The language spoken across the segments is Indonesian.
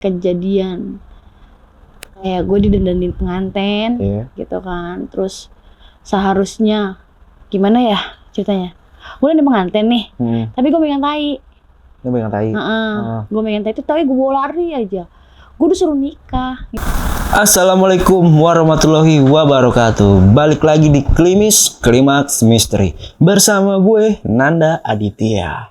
kejadian kayak gue didandanin pengantin gitu kan. Terus seharusnya gimana ya ceritanya, gue udah pengantin nih tapi gue megang tai. Gue megang tai? Gue megang tai itu tapi gue bawa lari aja, gue disuruh nikah. Assalamualaikum warahmatullahi wabarakatuh. Balik lagi di Klimaks Misteri bersama gue Nanda Aditya.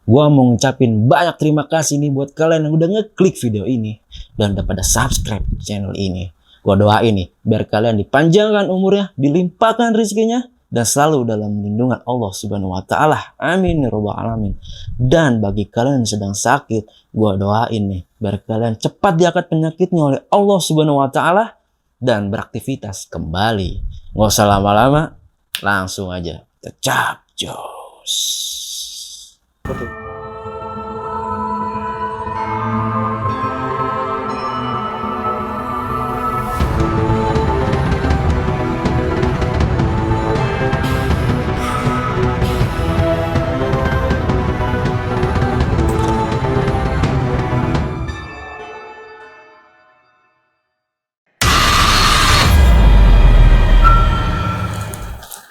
Gue mau ngucapin banyak terima kasih nih buat kalian yang udah ngeklik video ini dan udah pada subscribe channel ini. Gue doain nih biar kalian dipanjangkan umurnya, dilimpahkan rezekinya, dan selalu dalam lindungan Allah Subhanahu wa taala. Amin ya rabbal alamin. Dan bagi kalian yang sedang sakit, gue doain nih biar kalian cepat diangkat penyakitnya oleh Allah Subhanahu wa taala dan beraktivitas kembali. Nggak usah lama-lama, langsung aja kita jos.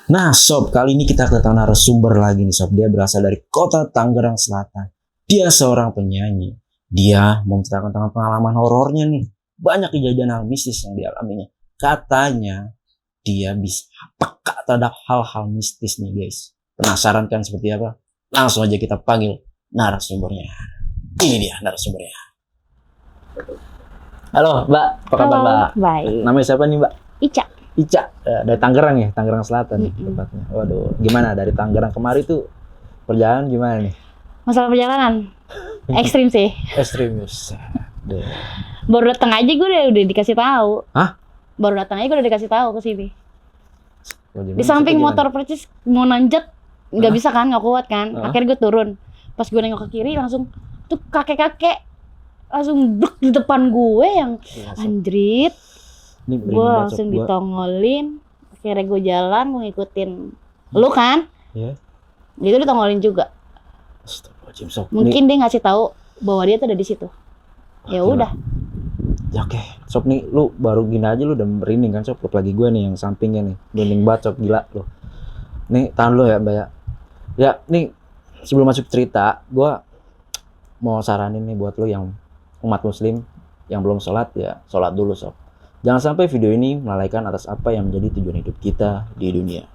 Nah sob, kali ini kita kedatangan narasumber lagi nih sob. Dia berasal dari kota Tangerang Selatan. Dia seorang penyanyi. Dia mau menceritakan tentang pengalaman horornya nih. Banyak kejadian hal mistis yang dialaminya. Katanya dia bisa peka terhadap hal-hal mistis nih guys. Penasaran kan seperti apa? Langsung aja kita panggil narasumbernya. Ini dia narasumbernya. Halo Mbak, apa kabar Mbak? Baik. Namanya siapa nih Mbak? Ica, dari Tangerang ya, Tangerang Selatan tempatnya. Waduh, gimana dari Tangerang kemari tuh perjalanan gimana nih? Masalah perjalanan ekstrim sih. Ekstrim. Baru datang aja gue udah dikasih tahu. Hah? Baru datang aja gue udah dikasih tahu ke sini. Di samping gimana? Motor percis mau nanjat nggak bisa kan, nggak kuat kan. Akhirnya gue turun. Pas gue nengok ke kiri langsung tuh kakek-kakek langsung duk di depan gue yang anjrit. Gue langsung ditongolin. Akhirnya gue jalan mau ngikutin lu kan. Iya. Itu ditongolin juga. Astagfirullahaladzim sob. Mungkin dia ngasih tahu bahwa dia tuh ada di situ. Ya udah. Ya oke. Sob nih lu baru gini aja lu udah merinding kan sob. Lagi gue nih yang sampingnya nih. Merinding banget sob, gila lu. Nih tahan lu ya Mbak ya. Ya nih sebelum masuk cerita, gue mau saranin nih buat lu yang umat muslim yang belum sholat ya, sholat dulu sob. Jangan sampai video ini melalaikan atas apa yang menjadi tujuan hidup kita di dunia.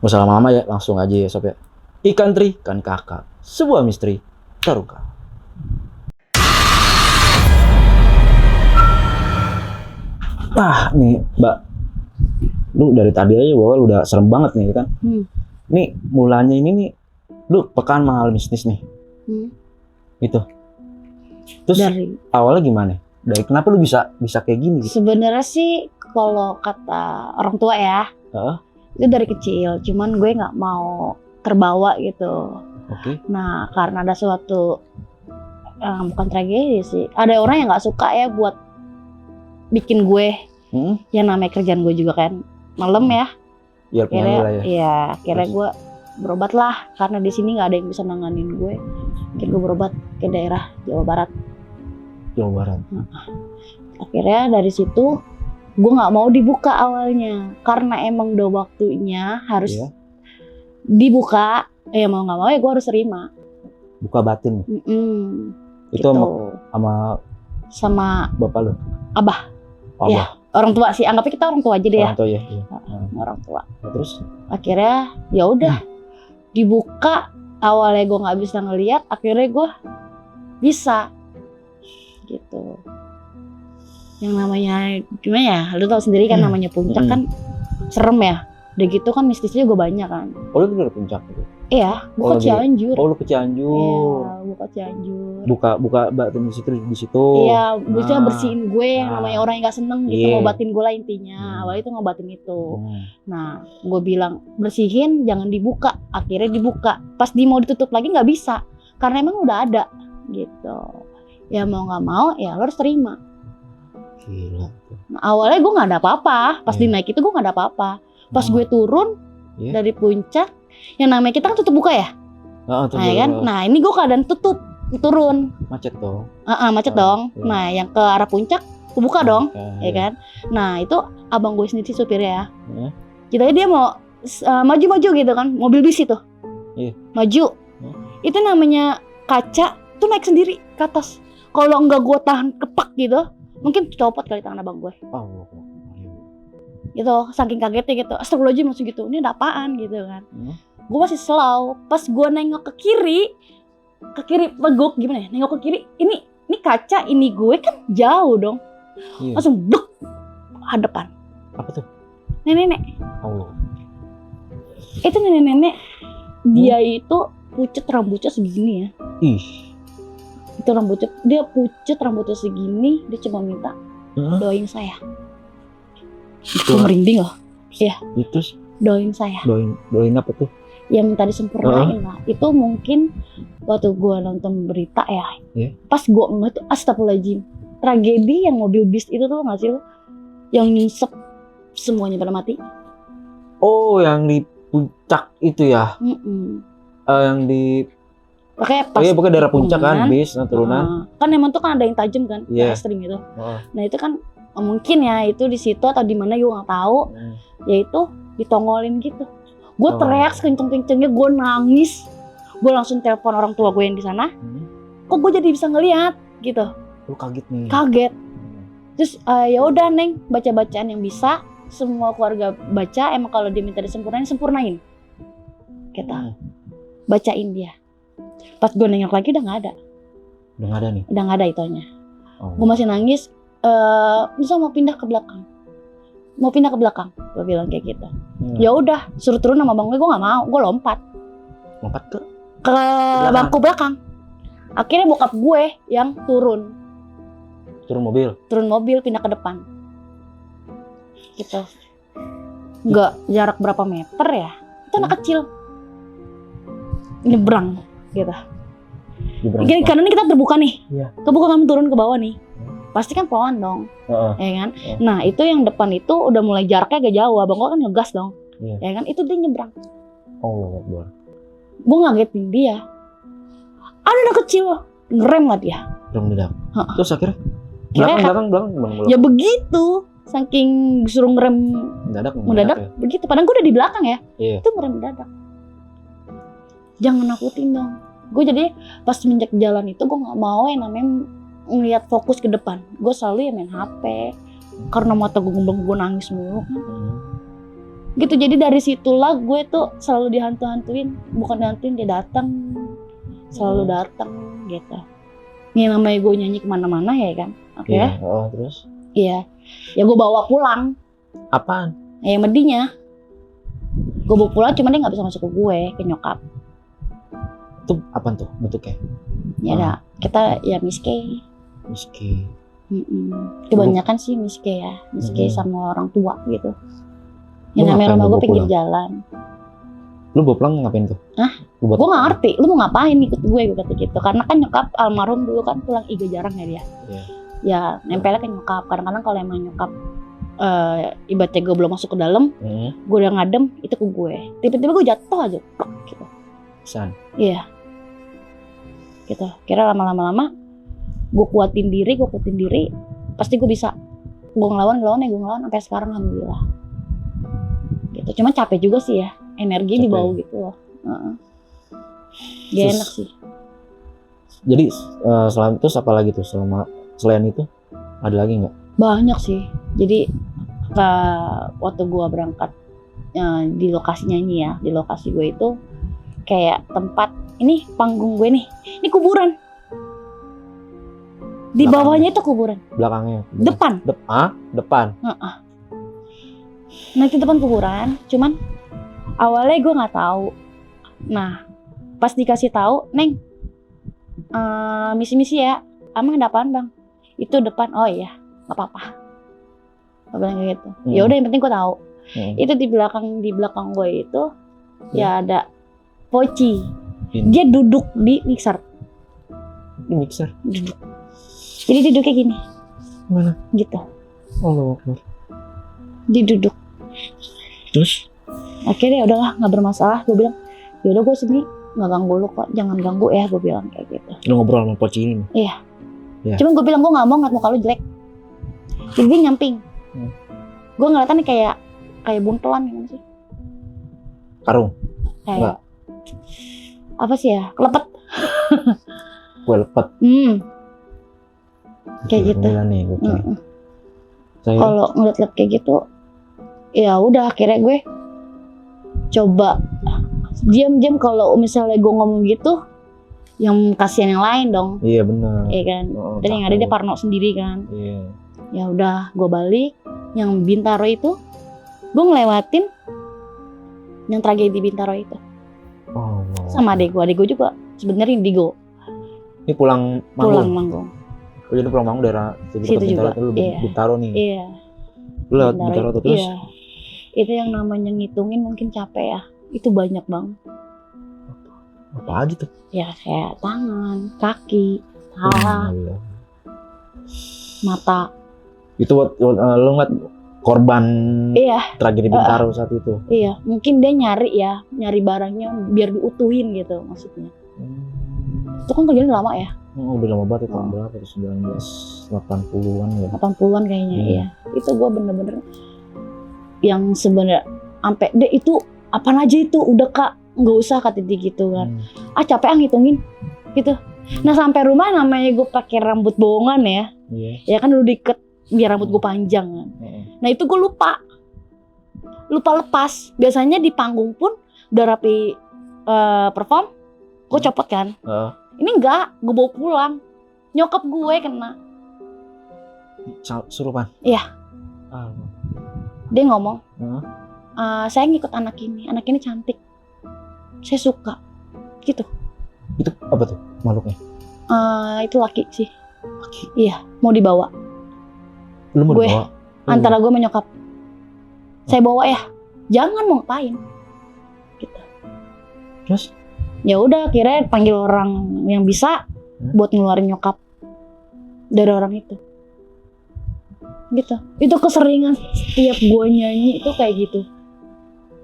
Nggak usah lama-lama ya, langsung aja ya sob ya. Ikan teri, ikan kakak, sebuah misteri terungkap. Nah nih Mbak, lu dari tadi aja bahwa lu udah serem banget nih kan. Nih mulanya ini nih, lu pekan mahal mistis nih. Itu. Terus dari awalnya gimana? Dari kenapa lu bisa kayak gini? Gitu? Sebenarnya sih kalau kata orang tua ya, itu dari kecil. Cuman gue nggak mau terbawa gitu. Nah karena ada suatu bukan tragedi sih. Ada orang yang nggak suka ya buat bikin gue, yang namanya kerjaan gue juga kan malam ya. Akhirnya gue berobat lah karena di sini nggak ada yang bisa nanganin gue. Akhirnya gue berobat ke daerah Jawa Barat. Akhirnya dari situ gue nggak mau dibuka awalnya karena emang udah waktunya harus dibuka. Mau nggak mau ya gue harus terima. Buka batin. Itu gitu. sama bapak lu. Abah. Ya, orang tua sih. Anggapnya kita orang tua aja deh ya. Orang tua ya. Orang tua. Terus? Akhirnya ya udah dibuka. Awalnya gue nggak bisa ngelihat. Akhirnya gue bisa. Gitu. Yang namanya gimana ya, lu tau sendiri kan namanya puncak kan serem ya. Udah gitu kan mistisnya juga banyak kan. Oh lu udah puncak gitu? Iya, buka Cianjur. Oh lu ke Cianjur. Iya, buka Cianjur. Buka batin di situ. Iya, bisa bersihin gue yang namanya orang yang gak seneng gitu, ngobatin gue lah intinya. Awalnya itu ngobatin itu. Nah, gue bilang bersihin jangan dibuka. Akhirnya dibuka. Pas mau ditutup lagi nggak bisa karena emang udah ada gitu. Ya mau nggak mau ya lo harus terima. Gila. Nah, awalnya gue nggak ada apa-apa. Pas dinaik itu gue nggak ada apa-apa. Pas gue turun dari puncak, yang namanya kita kan tutup buka ya. Nah ini gue keadaan tutup. turun. Macet dong. Macet dong. Iya. Nah, yang ke arah puncak kebuka dong, ya Iya. kan. Nah, itu abang gue sendiri supirnya ya. Iya. Kitanya dia mau maju-maju gitu kan, mobil bis itu. Iya. Maju. Itu namanya kaca tuh naik sendiri ke atas. Kalau enggak gue tahan kepak gitu, mungkin copot kali tangan abang gue. Oh. Gitu, saking kagetnya gitu. Astagfirullahaladzim langsung gitu. Ini ada apaan gitu kan. Gue masih slow. Pas gue nengok ke kiri peguk gimana ya? Nengok ke kiri, ini kaca, ini gue kan jauh dong. Iya. Langsung bluk hadapan. Apa tuh? Nenek. Allah. Itu nenek dia itu pucet rambutnya segini ya. Ih. Itu dia pucet rambutnya segini, dia cuma minta doain saya. Itu merinding loh. Iya. Terus doain saya. Doain apa tuh? Yang minta disempurnain lah. Itu mungkin waktu gua nonton berita ya. Yeah. Pas gua ngeliat tuh astagfirullahaladzim. Tragedi yang mobil bis itu tuh nggak sih lo? Yang nyungsep semuanya pada mati. Oh, yang di puncak itu ya? Yang di pokoknya daerah puncak kan, bis turunan. Kan emang tuh kan ada yang tajam kan, ekstrim itu. Nah itu kan mungkin ya itu di situ atau di mana gue nggak tahu. Yaitu ditongolin gitu. Gue teriak sekenceng-kencengnya, gue nangis. Gue langsung telepon orang tua gue yang di sana. Kok gue jadi bisa ngeliat gitu? Lu kaget nih. Kaget. Terus ya udah Neng, baca-bacaan yang bisa. Semua keluarga baca. Emang kalau dia minta sempurnain. Gitu. Bacain dia. Pas gue nengok lagi udah nggak ada. Udah nggak ada nih. Udah nggak ada itunya. Gue masih nangis. Bisa mau pindah ke belakang. Gue bilang kayak gitu. Ya udah, suruh turun sama bang gue nggak mau. Gue lompat ke bangku belakang. Akhirnya bokap gue yang turun mobil pindah ke depan. Gitu. Nggak jarak berapa meter ya? Itu anak kecil. Nyebrang gitu. Gini kanan kita terbuka nih. Iya. Kebuka kami turun ke bawah nih. Pasti kan pelan dong. Ya kan? Nah, itu yang depan itu udah mulai jaraknya agak jauh. Abang gua kan ngegas dong. Ya kan? Itu dia nyebrang. Allah Akbar. Gua ngagetin dia. Ada anak kecil ngerem lah dia. Ngerem mendadak. Terus akhirnya belakang. Ya begitu. Saking disuruh ngerem mendadak begitu. Padahal gua udah di belakang ya. Itu ngerem mendadak. Jangan nakutin dong. Gue jadi pas semenjak jalan itu gue nggak mau yang namanya ngeliat fokus ke depan. Gue selalu ya main HP karena mata gue gue nangis mulu kan. Gitu, jadi dari situlah gue tuh selalu dihantu-hantuin. Bukan dihantuin, dia datang, selalu datang gitu. Ini namanya gue nyanyi kemana-mana ya kan. Oke. Terus? Iya. Ya gue bawa pulang. Apaan? Ya medinya. Gue bawa pulang, cuman dia nggak bisa masuk ke gue, ke nyokap. Itu apa tuh bentuknya? Ya ada, kita ya miske. Kebanyakan sih miske ya, sama orang tua gitu. Yang namanya rumah gue pinggir jalan. Lu bawa pulang ngapain tuh? Gue nggak ngerti, lu mau ngapain ikut gue kata gitu. Karena kan nyokap almarhum dulu kan pulang iga jarang ya dia. Ya nempelnya ke nyokap. Kadang-kadang kalau emang nyokap ibaratnya gue belum masuk ke dalam, gue udah ngadem itu ke gue. Tiba-tiba gue jatuh aja, gitu. Iya. Gitu. Kira lama-lama gue kuatin diri, pasti gue bisa. Gue ngelawan sampai sekarang alhamdulillah. Gitu. Cuma capek juga sih ya, energi dibawa gitu loh. Gak enak sih. Jadi selain itu apa lagi tuh? Selain itu ada lagi nggak? Banyak sih. Jadi waktu gue berangkat di lokasi nyanyi ya, di lokasi gue itu kayak tempat ini panggung gue nih, ini kuburan. Di bawahnya itu kuburan. Belakangnya. Depan. Depan. Nah itu depan kuburan, cuman awalnya gue nggak tahu. Nah pas dikasih tahu, Neng, misi ya, emang ada apaan bang? Itu depan. Oh iya, nggak apa-apa. Gue bilang kayak gitu. Ya udah yang penting gue tahu. Itu di belakang gue itu ya ada Poci. Dia duduk di mixer. Duduk. Jadi duduknya gini. Mana? Gitu. Allah Akbar. Dia duduk. Terus? Akhirnya udahlah nggak bermasalah. Gue bilang, yaudah gue sini nggak ganggu lu kok, jangan ganggu ya, gue bilang kayak gitu. Lu ngobrol sama Poci ini? Iya. Ya. Cuman gue bilang gue nggak mau ngeliat muka lu jelek. Jadi dia nyamping. Gue ngeliatannya kayak buntelan gitu sih. Karung? Kayak apa sih ya? Kelepet. Kue lepet. Kayak gitu. Nih, kalau ngeliat-liat kayak gitu, ya udah akhirnya gue coba diam-diam. Kalau misalnya gue ngomong gitu, yang kasihan yang lain dong. Iya benar. Iya kan. Dan yang ada dia parno sendiri kan. Iya. Ya udah, gue balik. Yang Bintaro itu, gue ngelewatin yang tragedi Bintaro itu. Oh. Sama adek gue juga sebenarnya indigo. Ini pulang Manggung. Oh, jadi pulang Manggung daerah situ juga. Itu Bintaro nih. Iya. Lu lewat Bintaro terus? Iya. Itu yang namanya ngitungin mungkin capek ya. Itu banyak banget. Apa aja tuh? Ya kayak tangan, kaki, paha, mata. Itu lu ngeliat korban tragedi Bintaro saat itu? Iya, mungkin dia nyari barangnya biar diutuhin gitu maksudnya. Itu kan kejadian lama ya? Udah lama banget, tahun berapa tuh? 1980-an ya? 80-an kayaknya, iya. Itu gue bener-bener yang sebenarnya sampai deh itu apaan aja itu, udah kak nggak usah kata dia gitu kan. Capek ngitungin gitu. Nah sampai rumah namanya gue pakai rambut bohongan ya. Ya kan dulu diikat biar rambut gue panjang kan. Nah itu gue lupa lepas. Biasanya di panggung pun udah rapi perform, gue copot kan. Ini enggak, gue bawa pulang. Nyokap gue kena. Surupan? Iya. Dia ngomong, saya ngikut anak ini cantik, saya suka, gitu. Itu apa tuh makhluknya? Itu laki sih. Laki? Iya, mau dibawa. Lu mau dibawa? Antara gue menyokap, saya bawa ya, jangan mau ngapain, gitu. Terus? Ya udah, akhirnya panggil orang yang bisa buat ngeluarin nyokap dari orang itu. Gitu. Itu keseringan setiap gue nyanyi itu kayak gitu.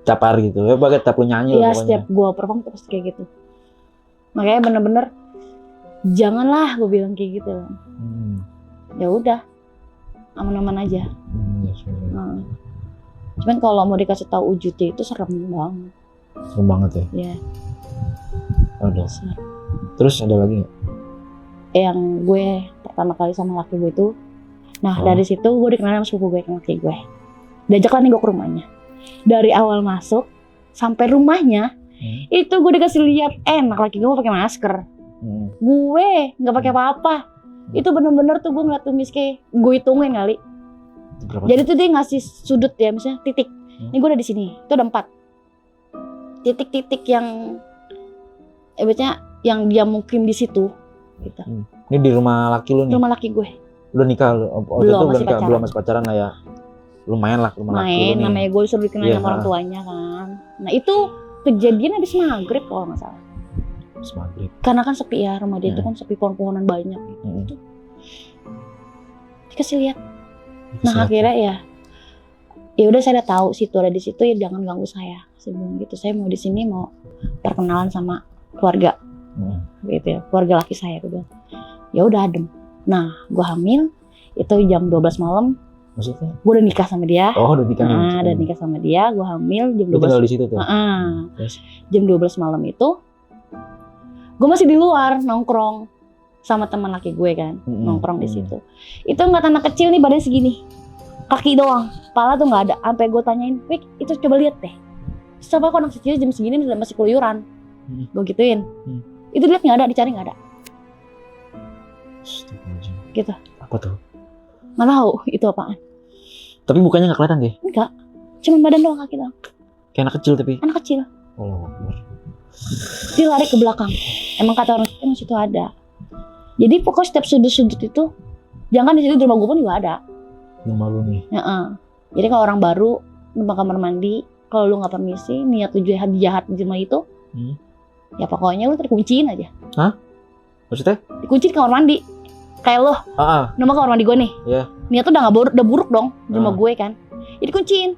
Capar gitu, ya bagai tak punya nyanyi. Iya, setiap gue perform terus kayak gitu. Makanya bener-bener janganlah gue bilang kayak gitu. Ya udah, aman-aman aja. Cuman kalau mau dikasih tahu wujudnya itu serem banget. Serem banget ya? Iya. Ada. Terus ada lagi nggak? Yang gue pertama kali sama laki gue itu, dari situ gue dikenal sama sepupu gue, laki gue. Diajaklah nih gue ke rumahnya. Dari awal masuk sampai rumahnya, itu gue dikasih lihat enak, laki gue pakai masker. Gue nggak pakai apa-apa. Itu bener-bener tuh gue ngeliat tuh miske, gue hitungin kali. Jadi tuh dia ngasih sudut ya, misalnya titik. Ini gue udah di sini, itu ada 4 titik-titik yang biasanya yang dia mukim di situ. Gitu. Ini di rumah laki lu nih? Rumah laki gue. Lu nikah lu? Belum masih pacaran lah ya? Lumayan lah rumah laki lu nih. Namanya gue disuruh dikenalin sama orang tuanya kan. Nah itu kejadian habis maghrib kalau nggak salah. Habis maghrib. Karena kan sepi ya, rumah dia itu kan sepi, pohon-pohonan banyak gitu. Dikasih lihat. Nah akhirnya ya udah saya udah tahu situ ada di situ, ya jangan ganggu saya. Saya bilang gitu, saya mau di sini mau perkenalan sama keluarga. Gitu ya, keluarga laki saya. Gue bilang ya udah adem. Nah gue hamil itu jam 12 malam. Maksudnya? Gue udah nikah sama dia. Oh udah nikah? Udah nikah sama dia, gue hamil jam 12. Lu tinggal di situ tuh? Jam 12 malam itu gue masih di luar nongkrong sama teman laki gue kan. Nongkrong di situ. Itu ngeliat anak kecil nih badannya segini, kaki doang, kepala tuh nggak ada. Sampai gue tanyain, Wik itu coba lihat deh, coba kok anak kecil jam segini masih keluyuran. Gue gituin. Itu dilihat nggak ada, dicari nggak ada. Gitu. Apa tuh? Nggak tahu itu apaan. Tapi mukanya nggak kelihatan deh? Enggak, cuma badan doang, kaki doang. Kayak anak kecil tapi? Anak kecil. Oh. Dia lari ke belakang. Emang kata orang emang situ ada. Jadi pokoknya setiap sudut-sudut itu, jangan di situ, di rumah gue pun juga ada. Rumah lu nih? Jadi kalau orang baru numpang kamar mandi, kalau lu nggak permisi, niat lu jahat di rumah itu, ya pokoknya lu terkunciin aja. Hah? Maksudnya? Dikunci di kamar mandi. Kayak lo, nama kamar mandi gue nih. Iya. Niat tuh udah buruk dong di rumah gue kan. Jadi kunciin.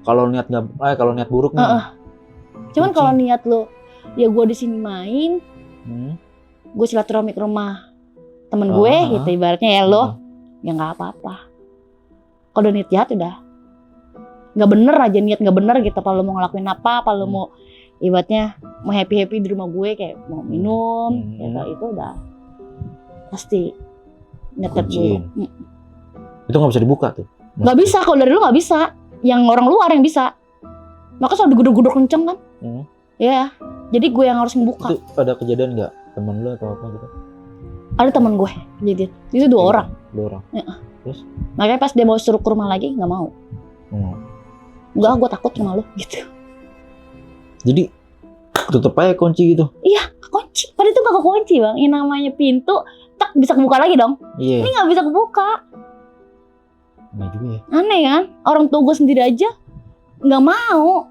Kalau niat buruk nih. Cuman kalau niat lo ya gue di sini main, gue silaturahmi ke rumah temen gue gitu ibaratnya ya lo, ya nggak apa-apa. Kalau udah niat jahat udah nggak bener aja, niat nggak bener gitu. Kalau mau ngelakuin apa lo mau ibaratnya mau happy di rumah gue kayak mau minum, gitu, itu udah pasti niat buruk. Itu nggak bisa dibuka tuh? Nggak bisa, kalau dari lu nggak bisa. Yang orang luar yang bisa. Maka selalu diguduk-guduk kenceng kan? Ya, jadi gue yang harus membuka. Itu ada kejadian nggak teman lu atau apa gitu? Ada teman gue kejadian. Itu 2 orang. 2 orang. Ya. Terus? Makanya pas dia mau suruh ke rumah lagi nggak mau. Enggak, gue takut sama lu gitu. Jadi tutup aja kunci gitu? Iya, kunci. Padahal itu gak kekunci bang. Yang namanya pintu, tak bisa kebuka lagi dong. Iya. Ini nggak bisa kebuka. Aneh juga ya. Aneh kan? Orang tua gue sendiri aja nggak mau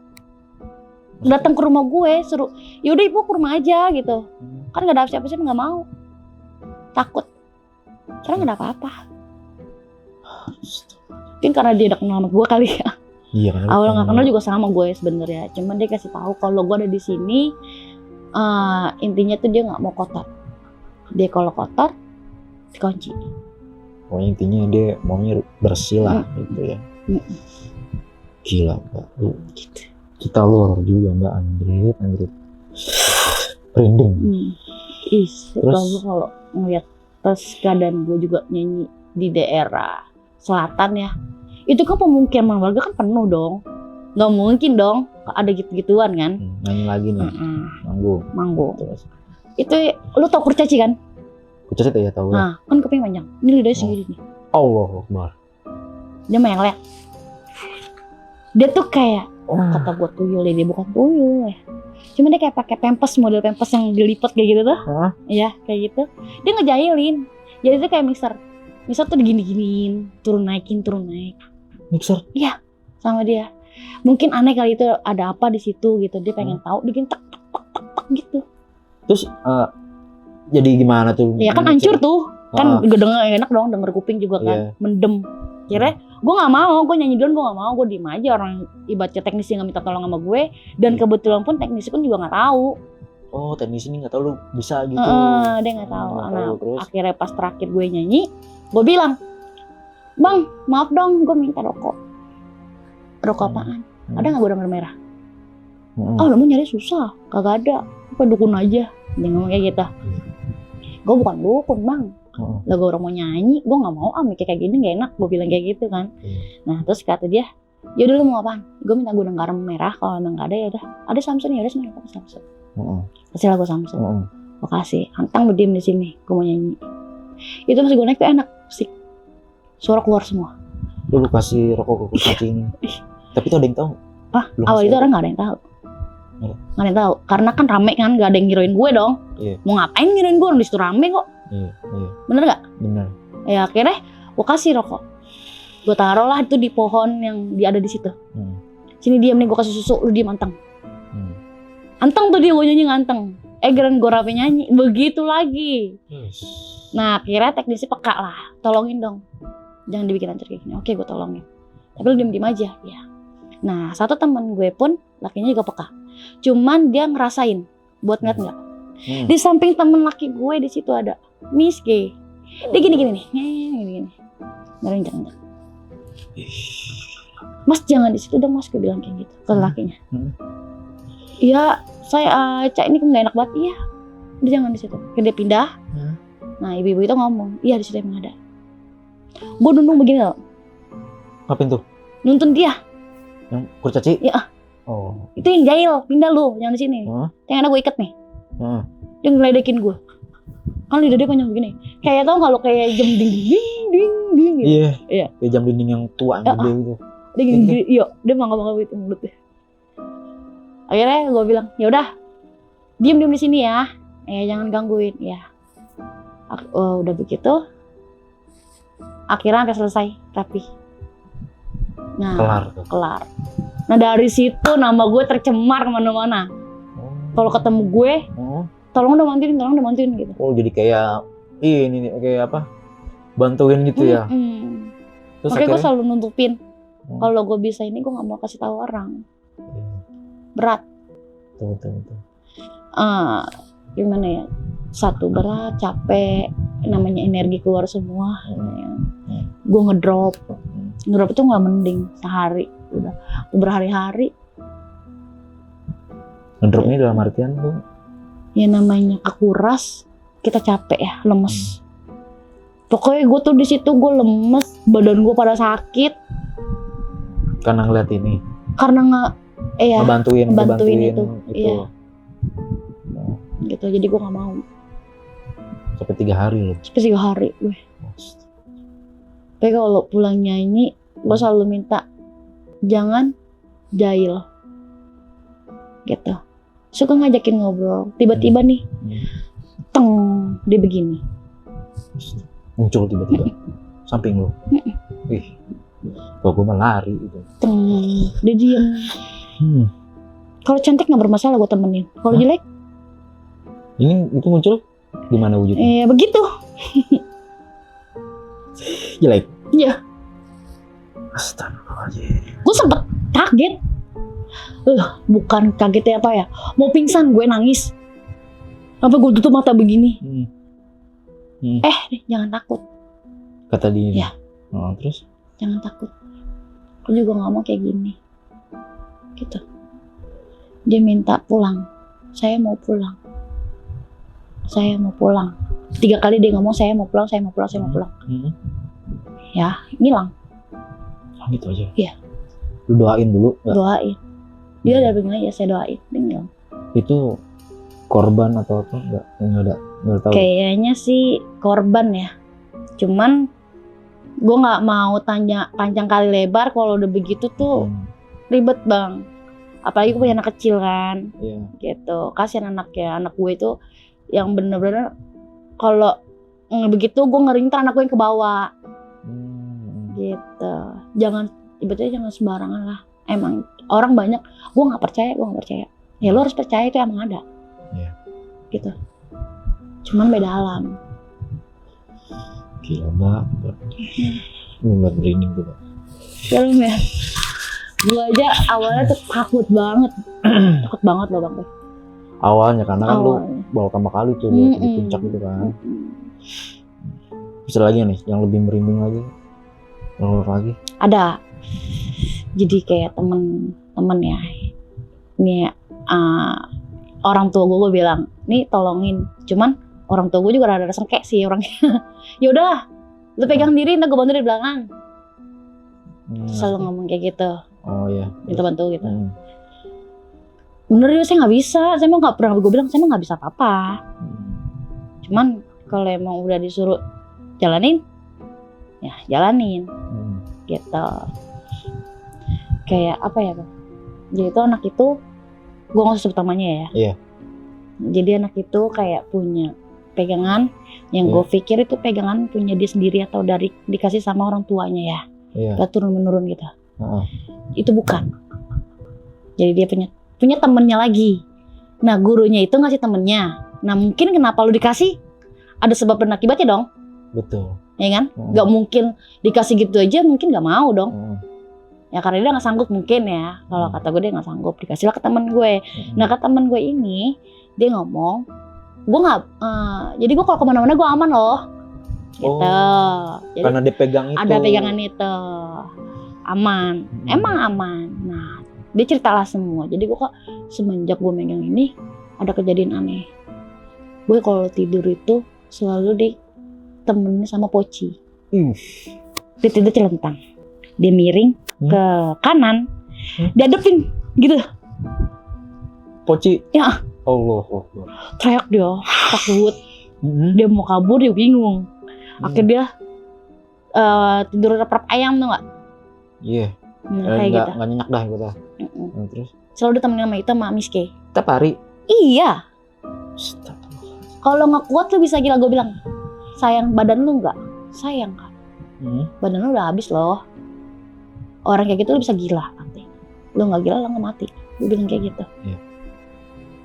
datang ke rumah gue, suruh yaudah ibu ke rumah aja gitu. Kan nggak ada siapa-siapa, nggak mau, takut. Karena nggak ada apa-apa. Mungkin karena dia udah kenal sama gue kali ya. Iya kan. Awal nggak kenal juga sama gue sebenarnya. Cuman dia kasih tahu kalau gue ada di sini. Intinya tuh dia nggak mau kotor. Dia kalau kotor dikunci. Oh intinya dia maunya bersih lah gitu ya. Gila Mbak. Gitu. Kita luar juga Mbak, Andrit. Merinding. Terus kalau ngeliat terus keadaan gue juga nyanyi di daerah selatan ya. Itu kan pemukiman warga kan penuh dong. Nggak mungkin dong ada gitu-gituan kan. Nyanyi lagi nih. Manggung. Terus. Itu lu tau kurcaci kan? Kurcaci ya tahu. Nah, kan kuping panjang. Ini lidahnya segini nih. Allahu Akbar. Dia mah yang lihat. Dia tuh kayak kata gue tuyul ya, dia bukan tuyul ya. Cuma dia kayak pakai pampers, model pampers yang dilipat kayak gitu tuh. Iya, kayak gitu. Dia ngejailin. Jadi itu kayak mixer. Mixer tuh digini-giniin, turun naik. Mixer? Iya, sama dia. Mungkin aneh kali itu ada apa di situ gitu. Dia pengen tahu, bikin tak gitu. Terus jadi gimana tuh? Ya kan hancur tuh. Kan gue denger enak dong, denger kuping juga kan. Mendem. Kira gue nggak mau, gue nyanyi duluan, gue nggak mau, gue diem aja. Orang ibaratnya teknisi nggak minta tolong sama gue, dan kebetulan pun teknisi pun juga nggak tahu. Oh teknisi ini nggak tahu lu bisa gitu. Dia nggak tahu. Nah, akhirnya pas terakhir gue nyanyi, gue bilang, bang maaf dong, gue minta rokok. Rokok apaan? Ada nggak gudang merah? Lu mau nyari susah, kagak ada. Apa dukun aja? Dia ngomong kayak gitu. Gue bukan dukun bang. Lah gue orang mau nyanyi, gue nggak mau mikir kayak gini nggak enak, gue bilang kayak gitu kan. Nah terus kata dia, ya udah lu mau apaan? Gue minta gudang garam merah, kalau emang nggak ada ya udah. Ada Samsung ya udah sini apa Samsung? Kasih lah gue Samsung. Gue kasih, Antang berdiem di sini, gue mau nyanyi. Itu masih gue naik tuh enak, musik, suara keluar semua. Lu kasih rokok ke kucing. Tapi tuh ada yang tahu? Awal itu orang nggak ada yang tahu. Nggak ada yang tahu, karena kan rame kan, nggak ada yang ngiroin gue dong. Mau ngapain ngiroin gue, orang disitu rame kok. Bener gak? Bener. Ya akhirnya gue kasih rokok, gue taruh lah itu di pohon yang dia ada di situ. Sini diam nih, gue kasih susu, lu diam Anteng. Anteng tuh dia, gue nyanyi nganteng. Geran gue rapi nyanyi, begitu lagi. Nah akhirnya teknisi peka lah, tolongin dong, jangan dibikin hancur kayak gini. Oke gue tolongin, tapi lu diam aja ya. Nah satu teman gue pun lakinya juga peka, cuman dia ngerasain buat ngeliat nggak. Di samping temen laki gue di situ ada Miss G. Dia gini nih, gini. Jangan. Mas jangan di situ dong mas, gue bilang kayak gitu ke lakinya. Iya, saya Cak ini nggak enak banget. Iya, dia jangan di situ. Dia pindah. Nah ibu-ibu itu ngomong, iya di situ emang ada. Gue nundung begini loh. Ngapain tuh? Nuntun dia. Yang kurcaci? Iya. Oh. Itu yang jahil, pindah lu, jangan di sini. Yang ada gue ikat nih. Dia ngeledekin gue. Kan lidah dia panjang begini. Kayak tau kalau kayak jam ding gitu. Iya. Kayak jam dinding yang tua gede gitu. Dia gini, iya, dia bangga gitu mulutnya. Akhirnya gue bilang, ya udah, diem di sini ya, jangan gangguin, ya. Udah begitu, akhirnya sampai selesai, rapi. Nah, kelar. Nah dari situ nama gue tercemar kemana-mana. Kalau ketemu gue, tolong udah mantuin gitu. Oh jadi kayak ini kayak apa? Bantuin gitu ya. Terus makanya gue selalu nutupin. Kalau gue bisa ini gue nggak mau kasih tahu orang. Berat. Betul. gimana ya, satu berat, capek, namanya energi keluar semua. Gue ngedrop itu nggak mending sehari, udah berhari-hari. Ngedrop ini dalam artian tuh? Ya namanya kekuras, kita capek ya, lemes. Pokoknya gue tuh di situ gue lemes, badan gue pada sakit. Karena ngeliat ini. Karena ngebantuin itu. Iya. Gitu, jadi gue nggak mau. Sampai 3 hari loh. Sampai 3 hari gue. Tapi kalau pulang nyanyi, gue selalu minta jangan jahil. Gitu. Suka ngajakin ngobrol. Tiba-tiba nih, teng, dia begini. Muncul tiba-tiba. Samping lo. Ih, kalau gue mah lari gitu. Teng, dia diem. Kalau cantik nggak bermasalah gue temenin. Kalau jelek? Ini itu muncul di mana wujudnya? Begitu. Jelek? Iya. Astagfirullahaladzim. Gue sempet kaget. Bukan kagetnya apa ya? Mau pingsan, gue nangis. Apa gue tutup mata begini? Jangan takut. Kata dia. Ya. Oh, terus? Jangan takut. Aku juga nggak mau kayak gini. Gitu. Dia minta pulang. Saya mau pulang. 3 kali dia ngomong saya mau pulang. Ya, ngilang. Gitu aja? Iya. Lu doain dulu? Gak? Doain. Dia udah bilang ya saya doain. Dia ngilang. Itu korban atau apa? Nggak tahu. Kayaknya sih korban ya. Cuman gue nggak mau tanya panjang kali lebar. Kalau udah begitu tuh ribet bang. Apalagi gue punya anak kecil kan. Gitu. Kasian anaknya. Anak gue itu yang bener-bener kalau begitu gue ngeri ntar anak gue yang kebawa. Gitu. Ibaratnya jangan sembarangan lah. Emang orang banyak, gue nggak percaya. Ya lo harus percaya itu emang ada. Gitu. Cuman beda alam. Gila banget. Mulai merinding tuh, Pak. Film ya. Gue aja awalnya tuh takut banget loh bang. Awalnya karena kan lu baru pertama kali tuh di puncak gitu kan. Bisa lagi nih yang lebih merinding lagi. Lagi. Ada. Jadi kayak temen ya. Ini orang tua gue bilang, nih tolongin. Cuman orang tua gue juga rada sengkek sih orangnya. Ya udah, lu pegang diri, ntar gue bantu di belakang. Selalu ngomong kayak gitu. Oh iya. Minta bantu gitu. Bener ya, saya nggak bisa. Saya mau nggak pernah, gue bilang saya mau nggak bisa apa-apa. Cuman kalau emang udah disuruh jalanin, ya jalanin. Gitu. Kayak apa ya bang? Jadi itu anak itu, gue nggak usah sebut namanya ya. Iya. Jadi anak itu kayak punya pegangan yang gue pikir itu pegangan punya dia sendiri atau dikasih sama orang tuanya ya. Gak turun menurun gitu. Itu bukan. Jadi dia punya temennya lagi. Nah gurunya itu ngasih temennya. Nah mungkin kenapa lu dikasih? Ada sebab dan akibatnya dong. Betul. Ya kan? Gak mungkin dikasih gitu aja, mungkin gak mau dong. Ya karena dia gak sanggup mungkin ya. Kalau kata gue dia gak sanggup, dikasihlah ke temen gue. Nah ke temen gue ini, dia ngomong, gue gak, jadi gue kalau kemana-mana gue aman loh. Gitu. Jadi karena dia pegang itu. Ada pegangan itu. Aman. Emang aman. Nah dia ceritalah semua. Jadi gue kok semenjak gue megang ini, ada kejadian aneh. Gue kalau tidur itu selalu ditemenin sama poci. Dia tidur celentang. Dia miring ke kanan, diadepin gitu. Poci? Ya. Allah. Teriak dia, takut. Dia mau kabur, dia bingung. Akhirnya dia tidur rap-rap ayam tuh nggak? Iya. Kayak gitu. Nggak nyenyak dah gitu. Terus? Selalu ditemenin sama itu sama Miske. Tiap hari? Iya. Kalau nggak kuat lu bisa gila, gue bilang. Sayang badan lu nggak? Sayang kan? Badan lu udah habis loh. Orang kayak gitu lu bisa gila nanti. Lu nggak gila lu nggak mati. Gue bilang kayak gitu.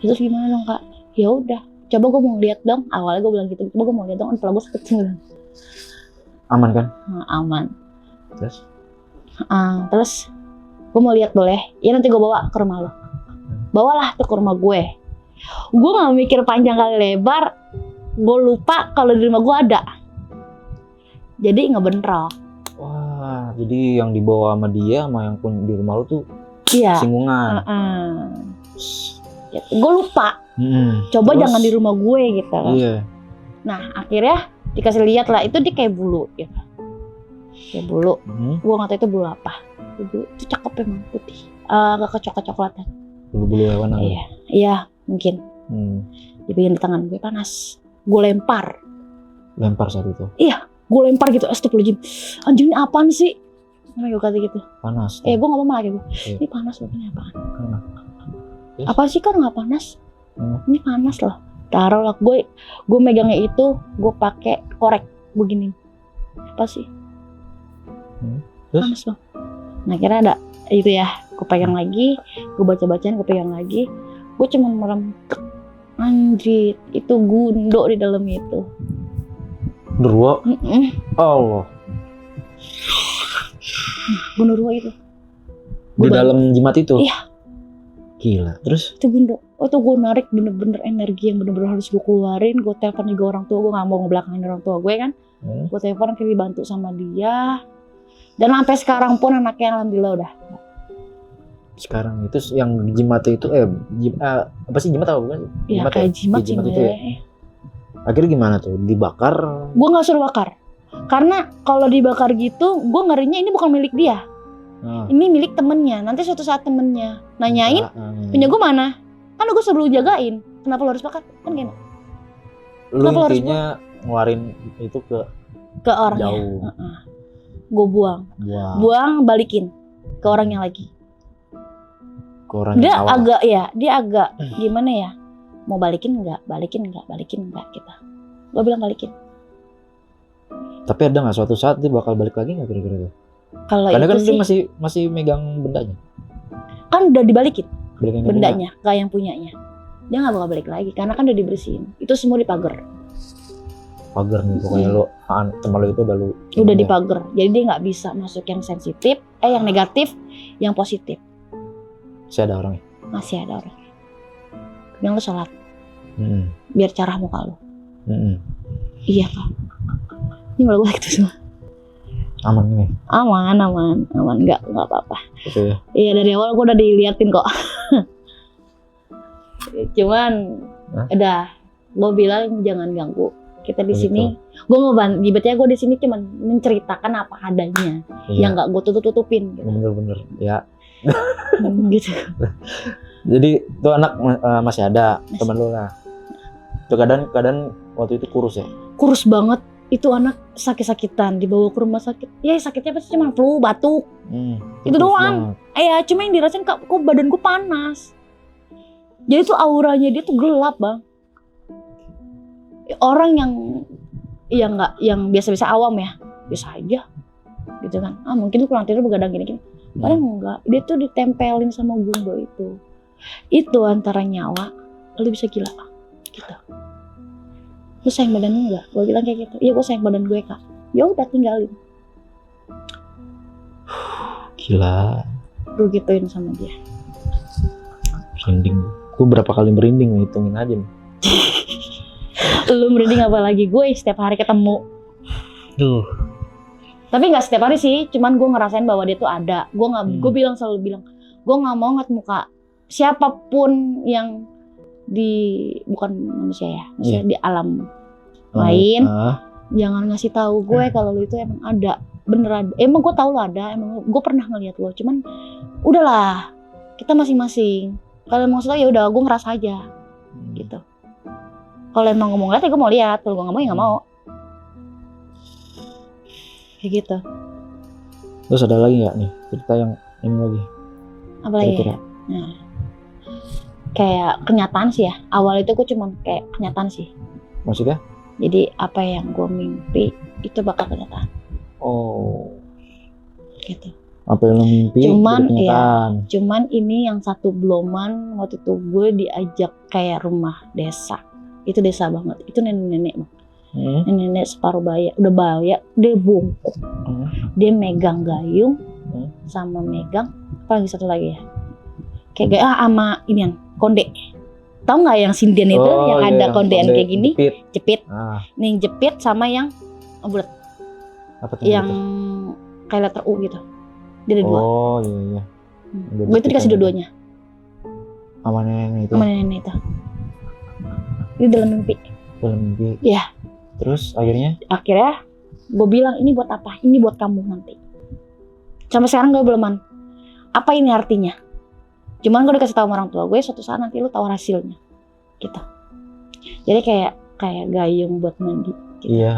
Terus gimana dong kak? Ya udah, coba gue mau lihat dong. Awalnya gue bilang gitu. Coba gue mau lihat dong. Kepala gue sakit sembilan. Aman kan? Aman. Terus? Terus gue mau lihat boleh? Ya nanti gue bawa ke rumah lo. Bawalah tuh ke rumah gue. Gue nggak mikir panjang kali lebar, gue lupa kalau di rumah gue ada. Jadi ngebentrok. Wah, jadi yang dibawa sama dia sama yang pun di rumah lu tuh Iya. singgungan. Gitu. Gue lupa. Coba Terus? jangan di rumah gue gitu. Iya. Nah akhirnya dikasih lihat lah, itu dia kayak bulu gitu. Kayak bulu. Gue nggak tahu itu bulu apa. Itu cakep emang, putih. Agak kecoklat-coklatan. Bulu-bulu hewan. Iya mungkin. Dibikin di tangan gue panas. Gue lempar saat itu. Iya, gue lempar gitu. Astagfirullahaladzim. Anjing ini apaan sih? Namanya gue kata gitu. Panas. Gue ngomong sama laki gue. Iya. Ini panas loh, ini apaan? Yes. Apaan sih kan nggak panas? Ini panas loh. Taruh lah, gue megangnya itu, gue pakai korek begini. Apa sih? Terus? Panas loh. Nah kira ada itu ya, gue pegang lagi, gue baca-bacaan, gue pegang lagi, gue cuma merem. Anjir, itu gundo di dalam itu. Derwa? Allah. Gundo itu. Di dalam jimat itu? Iya. Gila, terus? Itu gundo. Itu gue narik bener-bener energi yang bener-bener harus gue keluarin. Gue telepon juga orang tua gue, gak mau ngebelakangin orang tua gue kan. Gue telepon kayak dibantu sama dia. Dan sampai sekarang pun anaknya alhamdulillah udah. Sekarang itu yang jimat itu apa sih jimat apa bukan? Iya kayak jimat sih itu ya. Akhirnya gimana tuh? Dibakar? Gue nggak suruh bakar. Karena kalau dibakar gitu, gue ngerinya ini bukan milik dia. Ini milik temennya. Nanti suatu saat temennya nanyain, punya gue mana? Kan gue suruh jagain. Kenapa lo harus bakar? Kan gini. Lu intinya ngeluarin itu ke orangnya. Jauh. Gue buang, balikin ke orangnya lagi. Dia agak gimana ya, mau balikin nggak kita. Gue bilang balikin. Tapi ada nggak suatu saat dia bakal balik lagi nggak kira-kira tuh? Karena kan sih, dia masih megang bendanya. Kan udah dibalikin bendanya punya. ke yang punyanya. Dia nggak bakal balik lagi karena kan udah dibersihin. Itu semua dipagar. Pagar nih pokoknya lo teman lo itu udah dipagar. Jadi dia nggak bisa masuk yang sensitif, yang negatif, yang positif. Masih ada orangnya? Masih ada orangnya. Yang lo sholat. Biar cerah muka lo. Iya Kak. Ini malah gue gitu semua. Aman nih? Aman. Nggak apa-apa. Okay. Iya dari awal gue udah diliatin kok. Cuman udah gue bilang jangan ganggu. Kita di sini, gue mau ibaratnya gue di sini cuman menceritakan apa adanya, yang nggak gue tutupin. Gitu. Bener-bener ya. Gitu. Jadi tuh anak masih ada teman lu lah. Tuh keadaan waktu itu kurus ya? Kurus banget. Itu anak sakit-sakitan dibawa ke rumah sakit. Ya sakitnya pasti cuma flu, batuk. Itu doang. Cuma yang dirasain kok badan gue panas. Jadi tuh auranya dia tuh gelap bang. Orang yang biasa-biasa awam ya, biasa aja gitu kan. Mungkin kurang tidur begadang gini-gini. Padahal enggak, dia tuh ditempelin sama gundo itu. Itu antara nyawa, lu bisa gila gitu. Lu sayang badan lu enggak? Gue bilang kayak gitu. Iya gue sayang badan gue Kak. Ya udah tinggalin. Gila. Gue gituin sama dia. Merinding. Gue berapa kali merinding ngitungin aja nih. Lu merinding apa lagi? Gue setiap hari ketemu. Duh. Tapi nggak setiap hari sih, cuman gue ngerasain bahwa dia tuh ada. Gue selalu bilang, gue nggak mau ngeliat muka siapapun yang bukan manusia ya, maksudnya di alam lain. Jangan ngasih tahu gue kalau lu itu emang ada, bener ada. Emang gue tahu lo ada, emang gue pernah ngeliat lo. Cuman, udahlah, kita masing-masing. Kalau maksudnya ya udah, gue ngerasa aja, gitu. Kalau emang ngomong lihat ya gue mau lihat, kalau gue nggak mau ya nggak mau. Kayak gitu. Terus ada lagi nggak nih cerita yang ini lagi? Apa lagi? Nah, kayak kenyataan sih ya. Awal itu gue cuma kayak kenyataan sih. Maksudnya? Jadi apa yang gue mimpi itu bakal kenyataan. Oh. Gitu. Apa yang lo mimpi? Cuman ini yang satu beloman waktu itu gue diajak kayak rumah desa. Itu desa banget. Itu nenek-nenek bang. Nenek separuh udah baya, dia bungkuk, dia megang gayung, sama megang, apa lagi satu lagi ya, kayak gaya sama inian konde, tahu nggak yang sinden itu yang ada kondean kayak gini, jepit. Nih jepit sama yang bulat. Apa tuh? Yang kayak letter U gitu. Dia ada 2. Oh iya. Gue itu dikasih dua-duanya. Sama nenek itu. Sama nenek itu. Ini dalam mimpi. Dalam mimpi. Iya. Terus akhirnya gue bilang ini buat apa? Ini buat kamu nanti. Sampai sekarang gue beluman. Apa ini artinya? Cuman gue dikasih tahu sama orang tua gue, suatu saat nanti lu tahu hasilnya, gitu. Jadi kayak gayung buat mandi. Gitu. Iya.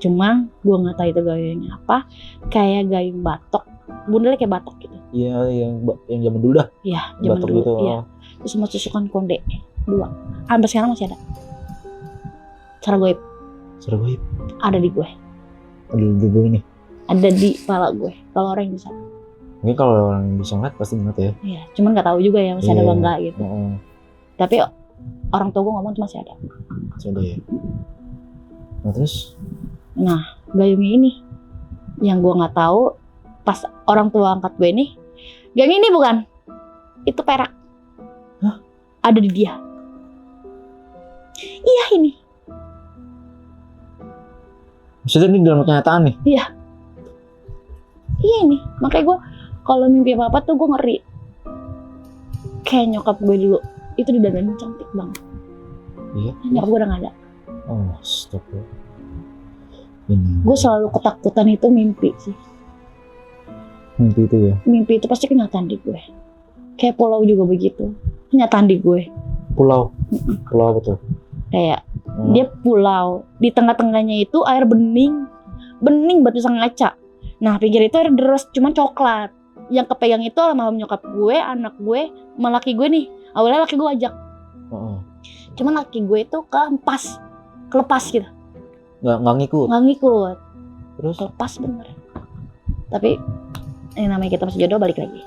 Cuman gue nggak tahu itu gayungnya apa. Kayak gayung batok, bundalnya kayak batok gitu. Iya, yang zaman dulu dah. Iya, zaman batok dulu. Gitu. Iya. Terus sama susukan konde 2. Sampai sekarang masih ada. Cara goib. Ada di gue. Ada di gue nih. Ada di kepala gue. Kalau orang yang bisa. Mungkin kalau orang yang bisa ngeliat pasti ngeliat ya. Iya, cuman nggak tahu juga ya masih ada bangga gitu. Tapi orang tua gue ngomong tuh masih ada. Masih ada ya. Nah terus? Nah gayungnya ini yang gue nggak tahu pas orang tua angkat gue ini, gayung ini bukan, itu perak. Hah? Ada di dia. Iya ini. Maksudnya ini dalam kenyataan nih? Iya. Iya ini. Makanya gue kalau mimpi apa tuh gue ngeri. Kayak nyokap gue dulu itu didandanin cantik banget. Iya. Nyokap gue udah gak ada. Oh stop ya. Gue selalu ketakutan itu mimpi sih. Mimpi itu ya? Mimpi itu pasti kenyataan di gue. Kayak pulau juga begitu. Kenyataan di gue. Pulau? Pulau apa tuh? Kayak dia pulau. Di tengah-tengahnya itu air bening. Bening batu sang ngaca. Nah pinggir itu air deres cuman coklat. Yang kepegang itu almarhum nyokap gue, anak gue, sama laki gue nih. Awalnya laki gue ajak. Cuman laki gue itu kelepas gitu. Nggak ngikut? Nggak ngikut. Terus? Kelepas bener. Tapi ini namanya kita masih jodoh, balik lagi.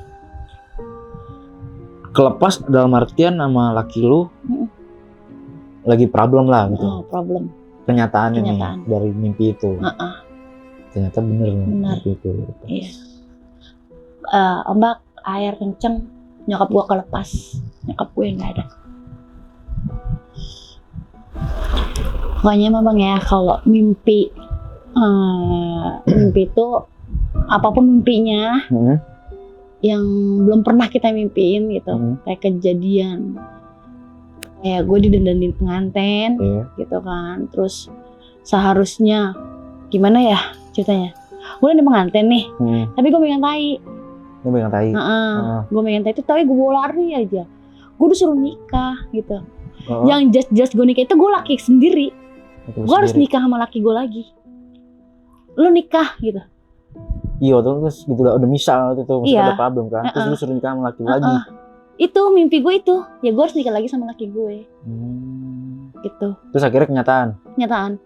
Kelepas dalam artian sama laki lu lagi problem lah gitu. Oh, problem. Kenyataannya nih dari mimpi itu. Ternyata bener mimpi itu. Iya. Ombak, air kenceng, nyokap gue kelepas. Nyokap gue nggak ada. Pokoknya memang ya kalau mimpi itu apapun mimpinya yang belum pernah kita mimpiin gitu, kayak kejadian kayak gue didandanin pengantin gitu kan, terus seharusnya gimana ya ceritanya, gue udah di pengantin nih, tapi gue megang tai. Gue megang tai itu, tapi gue bawa lari aja, gue disuruh nikah gitu. Yang jelas gue nikah itu gue laki sendiri. Gue harus nikah sama laki gue lagi. Lu nikah gitu. Iya, terus gitu udah misal itu masih ada problem kan. Terus lu suruh nikah sama laki lagi. Itu mimpi gue itu. Ya gue harus nikah lagi sama laki gue. Gitu. Terus akhirnya kenyataan.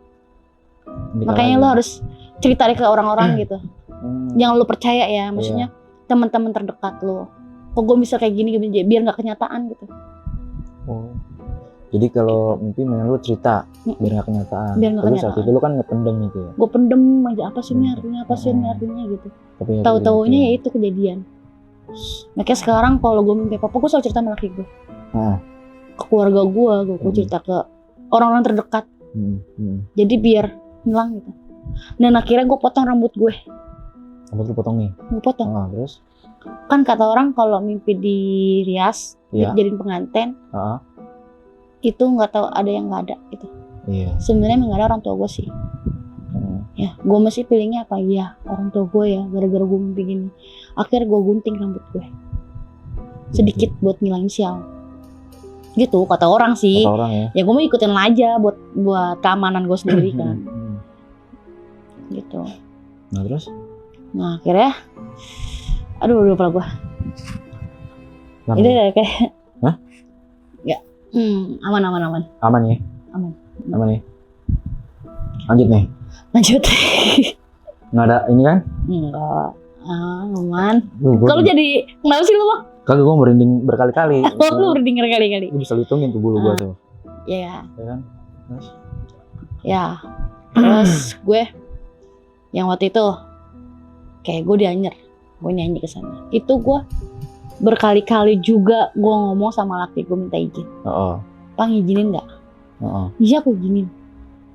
Makanya lu harus cerita ke orang-orang gitu. Yang lu percaya ya, maksudnya teman-teman terdekat lu. Kok gue bisa kayak gini biar nggak kenyataan gitu. Jadi kalau mimpi memang lu cerita biar gak kenyataan. Tapi saat itu lu kan ngependem gitu ya. Gue pendem aja, apa sih ini artinya, gitu. Tahu-taunya ya itu kejadian. Makanya sekarang kalau gue mimpi apa gue selalu cerita sama laki gue. Ke keluarga gue cerita ke orang-orang terdekat. Jadi biar hilang gitu. Dan akhirnya gue potong rambut gue. Rambut lu potong nih? Gue potong. Terus? Kan kata orang kalau mimpi di rias, jadiin pengantin. Itu nggak tahu ada yang nggak ada gitu. Sebenarnya emang nggak ada orang tua gue sih. Ya, gue masih pilihnya apa ya orang tua gue ya, gara-gara gue mimpi gini. Akhirnya gue gunting rambut gue sedikit buat ngilangin sial. Gitu kata orang sih. Kata orang ya. Ya gue mau ikutin aja buat keamanan gue sendiri kan. Gitu. Nah terus? Nah akhirnya, aduh lupa gue. Ini kayak. Ya. Aman. Aman ya? Aman ya? Lanjut nih. Nggak ada ini kan? Enggak. Aman. Kalau jadi kenapa sih lu Bang? Kagak, gue merinding berkali-kali. Lu merinding berkali-kali. Lu bisa hitungin tuh bulu gue tuh. Iya. Ya kan? Terus gue yang waktu itu kayak gue dianyer. Gue nyanyi ke sana. Itu gue berkali-kali juga gue ngomong sama laki gue minta izin. Pak ngizinin nggak? Iya aku izinin.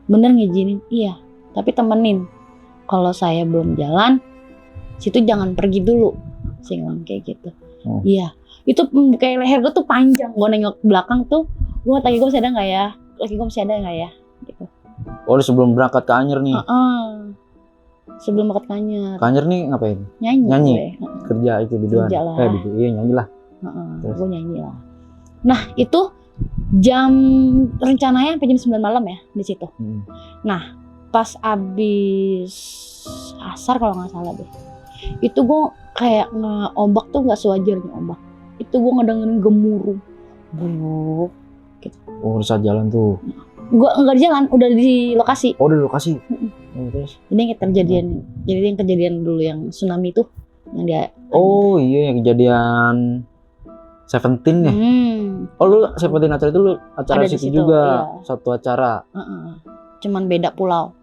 Bener ngizinin? Iya. Tapi temenin. Kalau saya belum jalan, situ jangan pergi dulu. Saya ngomong kayak gitu. Iya. Itu kayak leher gue tuh panjang. Gue nengok belakang tuh, gue tanya gue masih ada nggak ya? Laki gue masih ada nggak ya? Gitu. Oh, sebelum berangkat ke Anyer nih? Sebelum berangkat ke Anyer. Ke Anyer nih ngapain? Nyanyi. Kerja itu biduan? Iya nyanyi lah. Gue nyanyi lah. Nah itu jam rencananya sampai jam 9 malam ya di situ. Nah pas abis asar kalau nggak salah deh, itu gue kayak ombak tuh nggak sewajarnya ombak. Itu gue ngedengerin gemuruh, gitu. Oh di saat jalan tuh? Gue nggak jalan, udah di lokasi. Oh udah di lokasi. Terus? Jadi yang kejadian dulu yang tsunami tuh, yang dia. Oh iya yang kejadian Seventeen ya? Oh lu Seventeen acara itu lu acara situ juga, iya. Satu acara. Cuman beda pulau.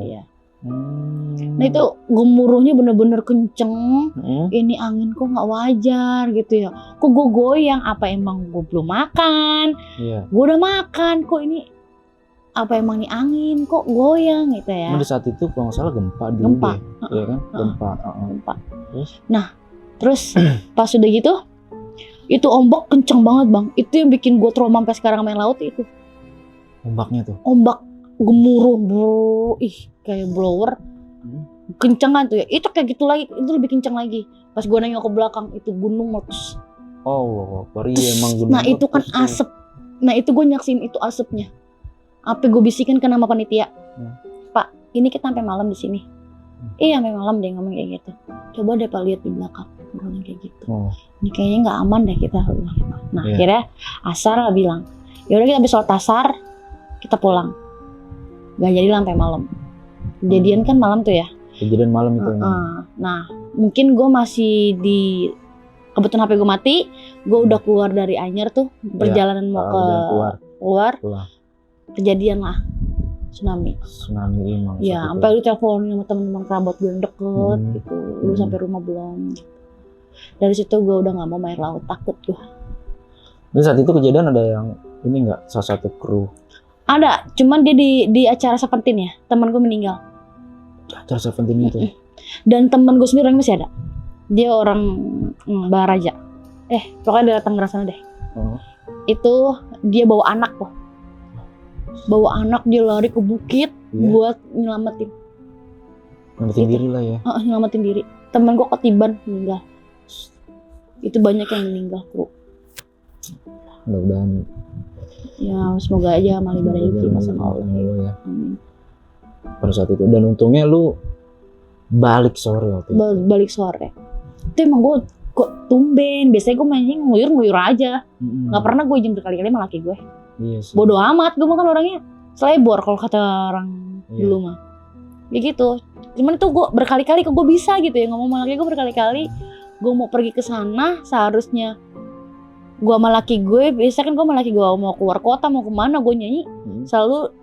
Iya. Nah itu gemuruhnya bener-bener kenceng. Ini angin kok nggak wajar gitu ya. Kok gue goyang? Apa emang gue belum makan? Iya. Gue udah makan. Kok ini? Apa emang nih angin? Kok goyang gitu ya? Di saat itu kalau nggak salah gempa dulu. Iya kan? Gempa. Terus pas udah gitu, itu ombak kenceng banget bang. Itu yang bikin gue trauma sampai sekarang main laut itu. Ombaknya tuh? Ombak gemuruh, bro. Kayak blower. Kenceng kan tuh ya. Itu kayak gitu lagi. Itu lebih kenceng lagi. Pas gue nengok ke belakang, itu gunung meletus. Oh, emang gunung. Nah itu kan asap. Nah itu gue nyaksin itu asapnya. Apa gue bisikin ke nama panitia. Pak, ini kita sampai malam di sini. Iya sampai malam deh ngomong kayak gitu. Coba deh Pak lihat di belakang. Ngomong kayak gitu. Ini kayaknya nggak aman deh kita. Nah akhirnya Asar lah bilang, yaudah kita habis sholat asar kita pulang. Gak jadi sampai malam. Kejadian kan malam tuh ya. Kejadian malam itu. Nah mungkin gue masih di kebetulan HP gue mati. Gue udah keluar dari Anyer tuh. Perjalanan mau ke keluar. Kejadian lah tsunami emang. Ya sampai lu telepon sama teman-teman kerabat gue yang deket gitu. Lu sampai rumah belum? Dari situ gue udah nggak mau main laut, takut gue. Jadi saat itu kejadian ada yang ini nggak, salah satu kru? Ada, cuman dia di acara Seventeen ya, teman gue meninggal. Acara Seventeen itu? Dan teman gue sendiri masih ada. Dia orang Baraja. Pokoknya dia datang ke sana deh. Itu dia bawa anak loh. Bawa anak dia lari ke bukit buat nyelamatin diri lah ya. Nyelamatin diri. Temen gue ketiban meninggal. Itu banyak yang meninggal kru. Mudah-mudahan. Ya semoga aja amal ibadahnya diterima sama Allah ya. Pada saat itu dan untungnya lu balik sore waktu itu. Balik sore. Itu emang gue kok tumben. Biasanya gue mainnya nguyur aja. Nggak pernah gue izin berkali-kali sama laki gue. Iya sih. Bodoh amat, gue kan orangnya selebor kalau kata orang dulu mah. Ya gitu. Cuman itu gue berkali-kali kok gue bisa gitu ya ngomong sama laki gue berkali-kali. Gue mau pergi ke sana, seharusnya gue sama laki gue, biasa kan gue sama laki gue mau keluar kota mau kemana gue nyanyi selalu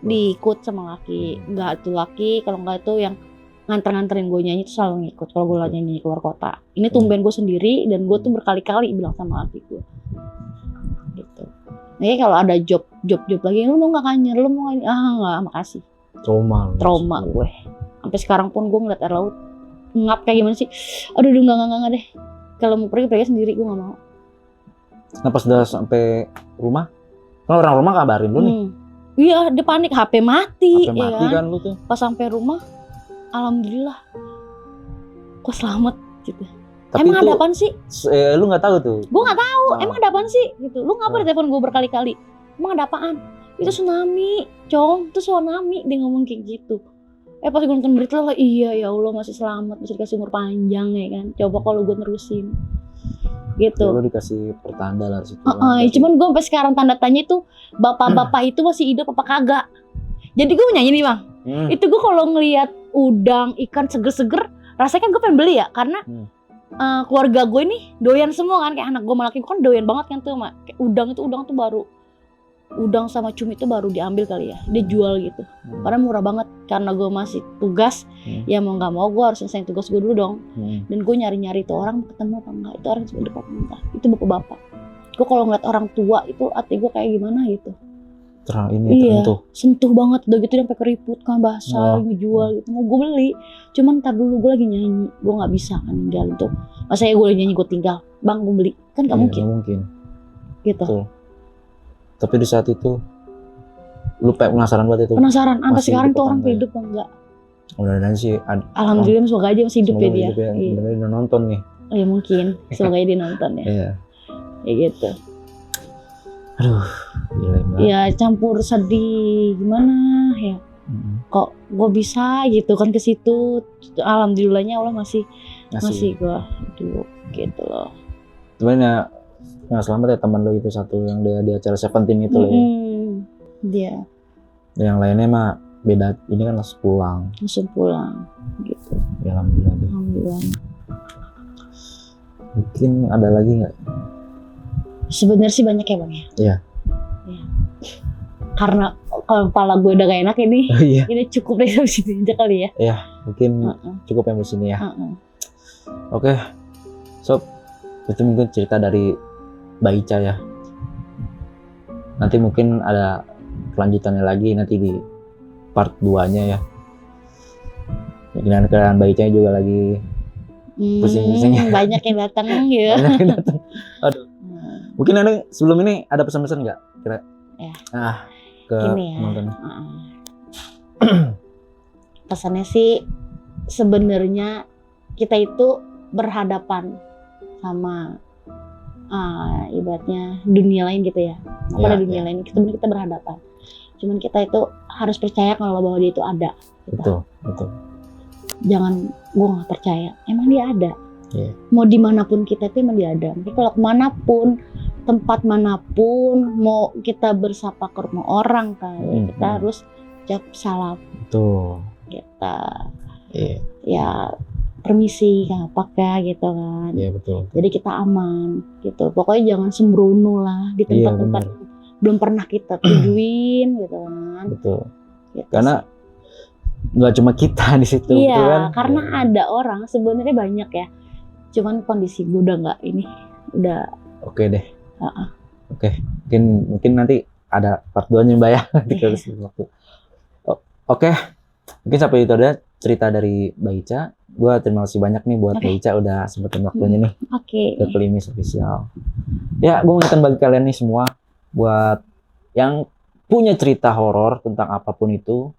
diikut sama laki. Enggak tuh laki, kalau enggak itu yang nganterin gue nyanyi tuh selalu ngikut kalau gue lagi nyanyi keluar kota. Ini tumben gue sendiri dan gue tuh berkali-kali bilang sama laki gue. Gitu. Nih kalau ada job lagi, lu mau nggak Anyer, lu mau nggak? Nggak, makasih. Trauma gue. Sampai sekarang pun gue ngeliat air laut ngap kayak gimana sih? Aduh, nggak deh. Kalau mau pergi sendiri gue nggak mau. Nah pas udah sampai rumah, kan orang rumah kabarin lu nih. Iya, dia panik, HP mati ya kan lu tuh. Pas sampai rumah, alhamdulillah, kok selamat gitu. Tapi emang ada apaan sih? Lu nggak tahu tuh? Gue nggak tahu. Emang ada apaan sih? Gitu. Lu ngapa telepon gue berkali-kali? Emang ada apaan? Itu tsunami, Cong. Itu tsunami. Dia ngomong kayak gitu. Pas gue nonton berita lah, iya ya Allah masih selamat, masih dikasih umur panjang ya kan. Coba kalau gue nerusin. Gitu. Lu dikasih pertanda lah situ. Cuman gue sampai sekarang tanda tanya itu bapak-bapak itu masih hidup apa kagak. Jadi gue nyanyi nih bang. Itu gue kalau ngelihat udang, ikan seger-seger, rasanya kan gue pengen beli ya karena keluarga gue nih doyan semua kan, kayak anak gue malah gue kan doyan banget kan tuh kayak udang tuh baru udang sama cumi itu baru diambil kali ya, dia jual gitu. Karena murah banget, karena gue masih tugas, ya mau nggak mau gue harus selesai tugas gue dulu dong. Dan gue nyari-nyari tuh orang ketemu apa enggak, itu orang sudah depan entah, itu bapak-bapak. Gue kalau ngeliat orang tua itu hati gue kayak gimana gitu. Sentuh banget, udah gitu sampai keriput kan basah, ngejual gitu. Mau gue beli, cuman ntar dulu gue lagi nyanyi, gue nggak bisa kan ninggalin tuh. Masa ya gue lagi nyanyi gue tinggal, bang gue beli, kan nggak mungkin. Gitu. Betul. Tapi di saat itu lu penasaran banget itu. Penasaran, sampai sekarang tuh orang hidup apa enggak? Mudah-mudahan sih. Alhamdulillah semoga aja masih hidup ya dia. Bener-bener udah nonton nih. Oh ya mungkin, semoga dia nonton ya. Iya. Ya gitu. Aduh, gila banget. Ya campur sedih gimana ya. Kok gue bisa gitu kan ke situ. Alhamdulillahnya Allah masih gue hidup gitu loh. Cuman ya selamat ya teman lo itu satu yang dia di acara Seventeen itu loh ya. Dia. Yang lainnya mah beda, ini kan langsung pulang gitu. Ya alhamdulillah. Mungkin ada lagi nggak? Sebenarnya sih banyak ya bang ya. Iya. Ya. Karena kalau kepala gue udah gak enak ini, ini cukup deh sampai sini aja kali ya. Iya, mungkin cukup sampai sini ya. Oke, sob, itu mungkin cerita dari Mbak Ica ya. Nanti mungkin ada kelanjutannya lagi nanti di part 2-nya ya. Dengan keadaan Mbak Ica juga lagi pusing-pusing. Banyak yang datang ya. Aduh. Mungkin Anda sebelum ini ada pesan-pesan nggak? Kira? Ya. Ke gini ya. penonton. Pesannya sih sebenarnya kita itu berhadapan sama ibaratnya dunia lain gitu ya. Pada dunia lain kita berhadapan. Cuman kita itu harus percaya kalau bahwa dia itu ada. Gitu. Betul. Jangan gue nggak percaya. Emang dia ada. Yeah. Mau dimanapun kita itu emang dia ada. Jadi kalau kemanapun, tempat manapun, mau kita bersapa ke rumah orang kita harus jawab salam. Betul. Kita ya permisi apakah gitu kan. Iya betul. Jadi kita aman gitu. Pokoknya jangan sembrono lah di tempat-tempat belum pernah kita tujuin gitu kan. Betul. Gitu. Karena nggak cuma kita di situ. Iya, gitu kan? karena ada orang sebenarnya banyak ya. Cuman kondisi gue udah nggak ini, udah. Oke deh. Oke, mungkin nanti ada part 2-nya Mbak ya. Waktu. Oke, mungkin sampai itu ada cerita dari Mbak Ica. Gue terima kasih banyak nih buat Mbak Ica udah sempetin waktunya nih. Ke Klimis Official. Ya, gue mengingatkan bagi kalian nih semua buat yang punya cerita horor tentang apapun itu,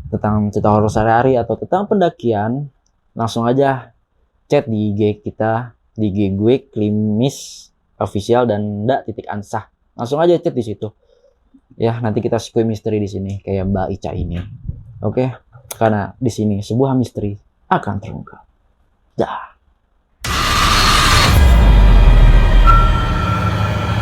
tentang cerita horor sehari-hari atau tentang pendakian, langsung aja chat di IG kita, di IG gue Klimis Official dan Nda.Ansah. Langsung aja chat di situ. Ya, nanti kita sekui misteri di sini kayak Mbak Ica ini. Oke? Karena di sini sebuah misteri akan terungkap. Dah.